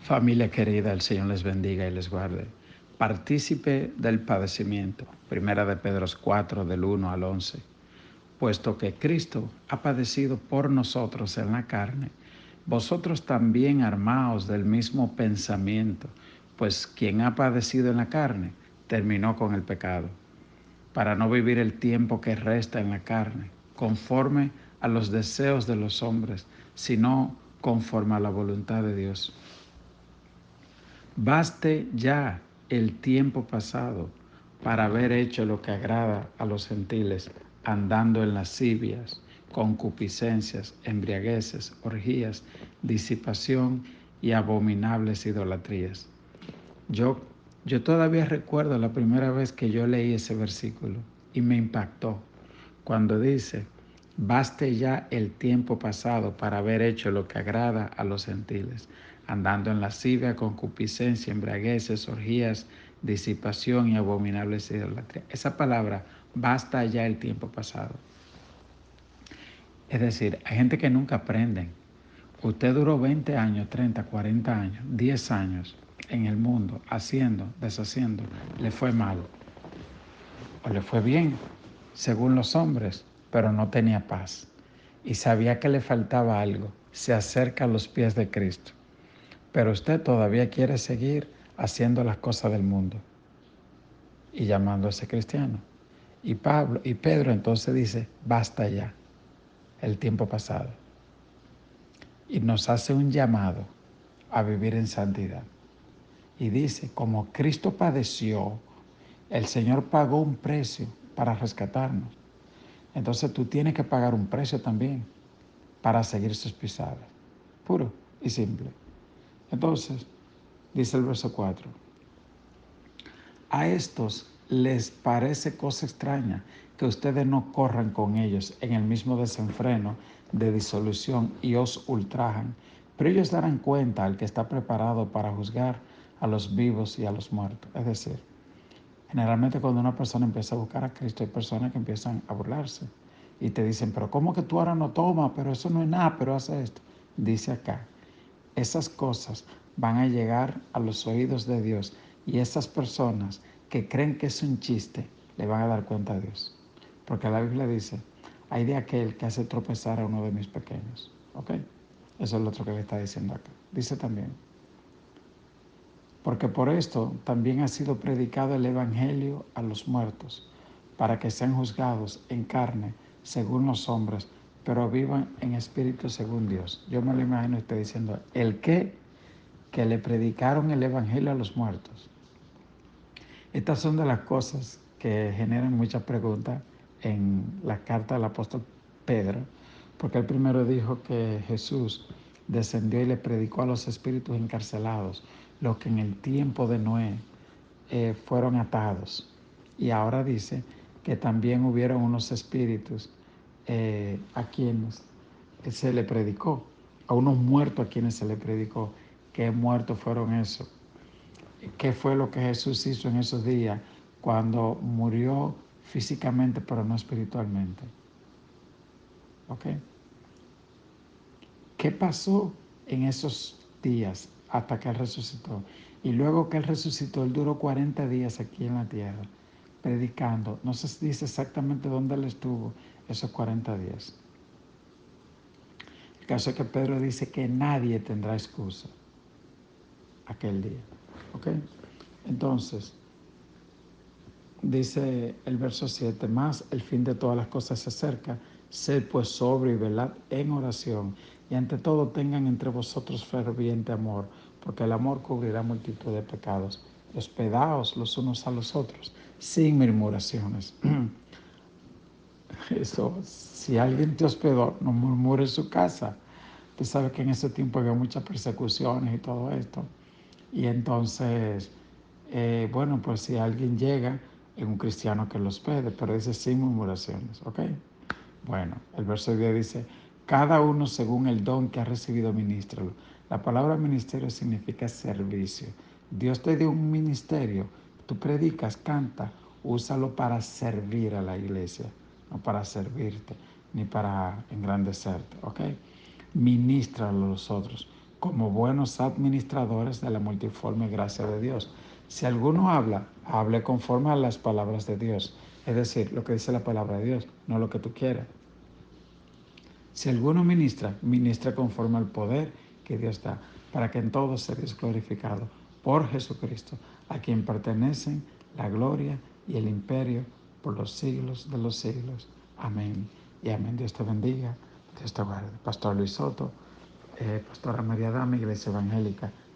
Familia querida, el Señor les bendiga y les guarde. Partícipe del padecimiento. Primera de Pedro 4, del 1 al 11. Puesto que Cristo ha padecido por nosotros en la carne, vosotros también armaos del mismo pensamiento, pues quien ha padecido en la carne terminó con el pecado, para no vivir el tiempo que resta en la carne, conforme a los deseos de los hombres, sino conforme a la voluntad de Dios. Baste ya el tiempo pasado para haber hecho lo que agrada a los gentiles, andando en lascivias, concupiscencias, embriagueces, orgías, disipación y abominables idolatrías. Yo todavía recuerdo la primera vez que yo leí ese versículo y me impactó cuando dice: baste ya el tiempo pasado para haber hecho lo que agrada a los gentiles, andando en lascivia, concupiscencia, embriagueces, orgías, disipación y abominables idolatrías. Esa palabra, basta ya el tiempo pasado. Es decir, hay gente que nunca aprende. Usted duró 20 años, 30, 40 años, 10 años en el mundo, haciendo, deshaciendo. Le fue mal o le fue bien, según los hombres, pero no tenía paz. Y sabía que le faltaba algo. Se acerca a los pies de Cristo. Pero usted todavía quiere seguir haciendo las cosas del mundo y llamándose cristiano. Y Pedro entonces dice: basta ya el tiempo pasado. Y nos hace un llamado a vivir en santidad. Y dice: como Cristo padeció, el Señor pagó un precio para rescatarnos. Entonces tú tienes que pagar un precio también para seguir sus pisadas. Puro y simple. Entonces, dice el verso 4. A estos les parece cosa extraña que ustedes no corran con ellos en el mismo desenfreno de disolución y os ultrajan, pero ellos darán cuenta al que está preparado para juzgar a los vivos y a los muertos. Es decir, generalmente cuando una persona empieza a buscar a Cristo, hay personas que empiezan a burlarse y te dicen: pero ¿cómo que tú ahora no tomas? Pero eso no es nada, pero hace esto. Dice acá: esas cosas van a llegar a los oídos de Dios, y esas personas que creen que es un chiste le van a dar cuenta a Dios. Porque la Biblia dice: hay de aquel que hace tropezar a uno de mis pequeños. ¿Ok? Eso es lo otro que le está diciendo acá. Dice también: porque por esto también ha sido predicado el Evangelio a los muertos, para que sean juzgados en carne según los hombres, pero vivan en espíritu según Dios. Yo me lo imagino usted diciendo: ¿el qué? Que le predicaron el Evangelio a los muertos. Estas son de las cosas que generan muchas preguntas en la carta del apóstol Pedro, porque él primero dijo que Jesús descendió y le predicó a los espíritus encarcelados, los que en el tiempo de Noé fueron atados. Y ahora dice que también hubieron unos espíritus a quienes se le predicó, a unos muertos a quienes se le predicó. ¿Qué muertos fueron esos? ¿Qué fue lo que Jesús hizo en esos días cuando murió físicamente pero no espiritualmente? ¿Ok? ¿Qué pasó en esos días hasta que Él resucitó? Y luego que Él resucitó, Él duró 40 días aquí en la tierra, predicando. No se dice exactamente dónde Él estuvo esos 40 días. El caso es que Pedro dice que nadie tendrá excusa aquel día. ¿Ok? Entonces, dice el verso 7, más el fin de todas las cosas se acerca, sed pues sobrio y velad en oración, y ante todo tengan entre vosotros ferviente amor, porque el amor cubrirá multitud de pecados. Hospedaos los unos a los otros, sin murmuraciones. Eso, si alguien te hospedó, no murmures su casa. Tú sabes que en ese tiempo había muchas persecuciones y todo esto. Y entonces, bueno, pues si alguien llega, es un cristiano que lo hospede, pero dice sin murmuraciones, ¿ok? Bueno, el verso 10 dice: cada uno según el don que ha recibido, ministralo. La palabra ministerio significa servicio. Dios te dio un ministerio, tú predicas, canta, úsalo para servir a la iglesia, no para servirte, ni para engrandecerte, ¿ok? Ministralo a los otros. como buenos administradores de la multiforme gracia de Dios. Si alguno habla, hable conforme a las palabras de Dios, es decir, lo que dice la palabra de Dios, no lo que tú quieras. Si alguno ministra, ministra conforme al poder que Dios da, para que en todo sea Dios glorificado por Jesucristo, a quien pertenecen la gloria y el imperio por los siglos de los siglos. Amén y amén. Dios te bendiga, Dios te guarde. Pastor Luis Soto, Pastora María Dama, Iglesia Evangélica